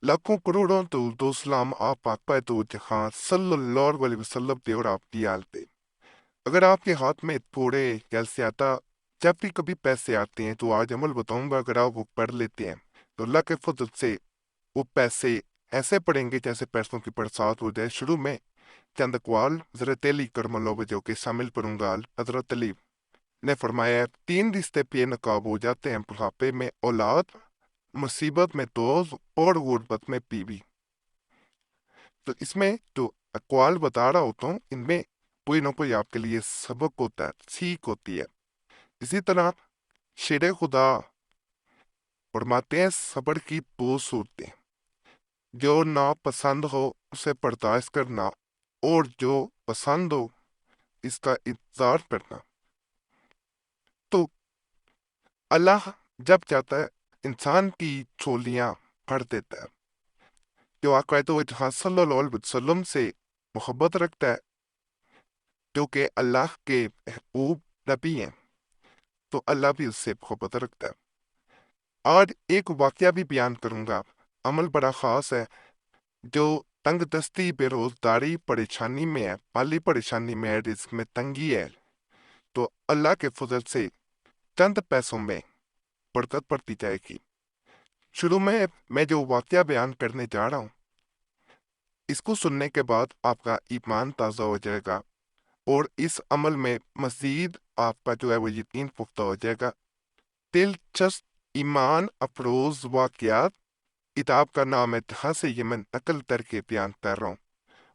لاکھوں کروڑوں تو سلام آپ آقا تو جہاں صلی اللہ علیہ وسلم پہ اور آپ کی آل پہ۔ اگر آپ کے ہاتھ میں تھوڑے کیسے آتا، جب بھی کبھی پیسے آتے ہیں تو آج عمل بتاؤں گا، اگر آپ وہ پڑھ لیتے ہیں تو اللہ کے فضل سے وہ پیسے ایسے پڑیں گے جیسے پیسوں کی برسات ہو جائے۔ شروع میں چند اقوال حضرت علی کرم اللہ وجہہ کے شامل کروں گا۔ حضرت علی نے فرمایا 3 رشتے بے نقاب ہو جاتے ہیں: بڑھاپے میں اولاد، مصیبت میں دوست اور غربت میں بیوی۔ تو اس میں جو اقوال بتا رہا ہوتا ہوں ان میں کوئی نہ کوئی آپ کے لیے سبق ہوتا ہے، سیکھ ہوتی ہے۔ اسی طرح شیر خدا فرماتے ہیں صبر کی 2 صورتیں: جو ناپسند ہو اسے برداشت کرنا، اور جو پسند ہو اس کا انتظار کرنا۔ تو اللہ جب چاہتا ہے انسان کی چولیاں پھاڑ دیتا ہے۔ جو آقا تو جہاں صلی اللہ علیہ وسلم سے محبت رکھتا ہے، جو کہ اللہ کے محبوب نبی ہیں، تو اللہ بھی اس سے محبت رکھتا ہے۔ آج ایک واقعہ بھی بیان کروں گا۔ عمل بڑا خاص ہے۔ جو تنگ دستی، بے روزگاری، پریشانی میں ہے، مالی پریشانی میں ہے، رزق میں تنگی ہے، تو اللہ کے فضل سے چند پیسوں میں برکت پڑتی جائے گی۔ شروع میں جو واقعہ بیان کرنے جا رہا ہوں، اس کو سننے کے بعد آپ کا ایمان تازہ ہو جائے گا، اور اس عمل میں مزید آپ کا جو ہے وہ یقین پختہ ہو جائے گا۔ دلچسپ ایمان افروز واقعات کتاب کا نام ہے، جہاں سے یہ میں نقل کر کے بیان کر رہا ہوں۔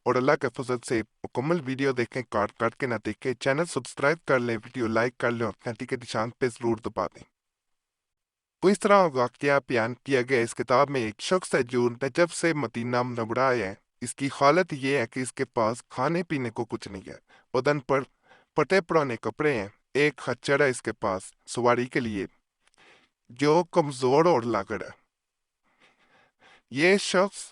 اور اللہ کے فضل سے مکمل ویڈیو دیکھیں، کاٹ کاٹ کے نہ دیکھیں۔ چینل سبسکرائب کر لیں، ویڈیو لائک کر لیں، اور گھنٹی کے نشان پہ ضرور دبا دیں۔ تو اس طرح واقعہ بیان کیا گیا اس کتاب میں۔ ایک شخص ہے جو نجف سے مدینہ منورہ آیا ہے۔ اس کی حالت یہ ہے کہ اس کے پاس کھانے پینے کو کچھ نہیں ہے، بدن پر پھٹے پرانے کپڑے ہیں، ایک خچر ہے اس کے پاس سواری کے لیے جو کمزور اور لاغر ہے۔ یہ شخص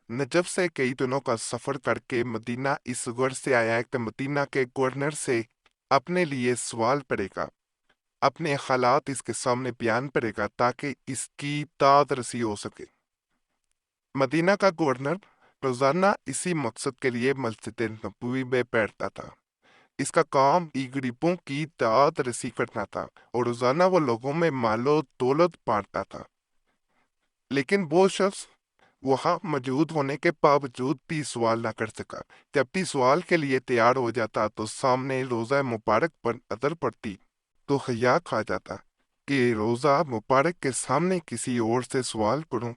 نجف سے کئی دنوں کا سفر کر کے مدینہ اس غرض سے آیا ہے کہ مدینہ کے گورنر سے اپنے لیے سوال کرے گا، اپنے حالات اس کے سامنے بیان کرے گا تاکہ اس کی داد رسی ہو سکے۔ مدینہ کا گورنر روزانہ اسی مقصد کے لیے مسجد نبوی میں بیٹھتا تھا۔ اس کا کام غریبوں کی داد رسی کرنا تھا، اور روزانہ وہ لوگوں میں مال و دولت بانٹتا تھا۔ لیکن وہ شخص وہاں موجود ہونے کے باوجود بھی سوال نہ کر سکا۔ جب بھی سوال کے لیے تیار ہو جاتا تو سامنے روزہ مبارک پر نظر پڑتی تو حیا کھا جاتا کہ روزہ مبارک کے سامنے کسی اور سے سوال کروں،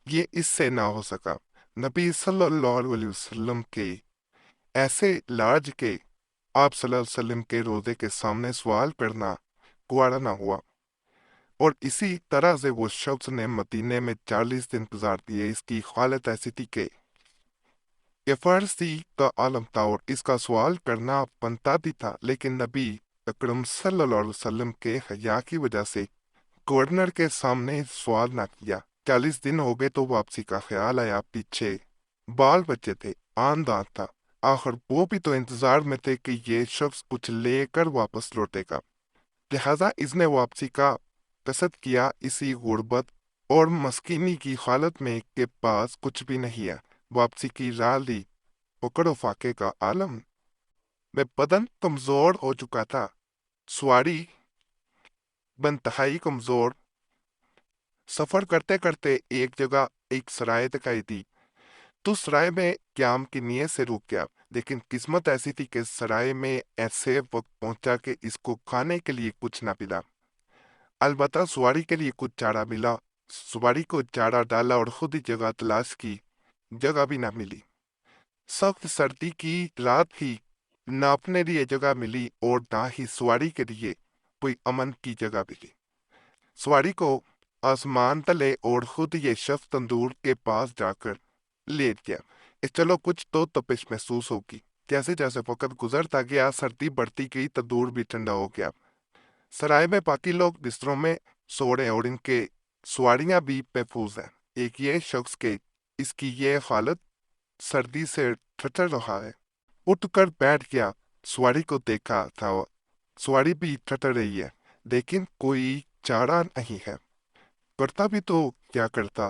یہ اس سے نہ ہو سکا۔ نبی صلی اللہ علیہ وسلم کے ایسے لاج کے آپ صلی اللہ علیہ وسلم کے روزے کے سامنے سوال کرنا گوارا نہ ہوا، اور اسی طرح سے وہ شخص نے مدینے میں 40 دن گزار دیے۔ اس کی حالت ایسی تھی کہ یہ فارسی کا عالم تھا، اور اس کا سوال کرنا بنتا بھی تھا، لیکن نبی اکرم صلی اللہ علیہ وسلم کے حیا کی وجہ سے گورنر کے سامنے سوال نہ کیا۔ 40 دن ہو گئے تو واپسی کا خیال آیا، پیچھے بال بچے تھے، آن تھا، آخر وہ بھی تو انتظار میں تھے کہ یہ شخص کچھ لے کر واپس لوٹے گا۔ لہذا اس نے واپسی کا قصد کیا، اسی غربت اور مسکینی کی حالت میں کے پاس کچھ بھی نہیں ہے۔ واپسی کی راہ لی، فقر و فاقے کا عالم میں بدن کمزور ہو چکا تھا، سواری بنتہائی کمزور۔ سفر کرتے کرتے ایک جگہ ایک سرائے دکھائی دی، تو سرائے میں قیام کی نیت سے رک گیا، لیکن قسمت ایسی تھی کہ سرائے میں ایسے وقت پہنچا کہ اس کو کھانے کے لیے کچھ نہ ملا۔ البتہ سواری کے لیے کچھ چارہ ملا۔ سواری کو چارہ ڈالا اور خود ہی جگہ تلاش کی، جگہ بھی نہ ملی۔ سخت سردی کی رات تھی، نہ اپنے لیے جگہ ملی اور نہ ہی سواری کے لیے کوئی امن کی جگہ ملی۔ سواری کو آسمان تلے اور خود یہ شخص تندور کے پاس جا کر لیٹ گیا۔ چلو کچھ تو تپش محسوس ہوگی۔ جیسے جیسے وقت گزرتا گیا سردی بڑھتی گئی، تندور بھی ٹھنڈا ہو گیا۔ سرائے میں باقی لوگ بستروں میں سو رہے اور ان کے سواریاں بھی محفوظ ہیں۔ ایک یہ شخص کے اس کی یہ حالت سردی سے ٹھٹر رہا ہے، اٹھ کر بیٹھ گیا۔ سواری کو دیکھا تھا، سواری بھی ٹھٹر رہی ہے، لیکن کوئی چارہ نہیں ہے۔ کرتا بھی تو کیا کرتا،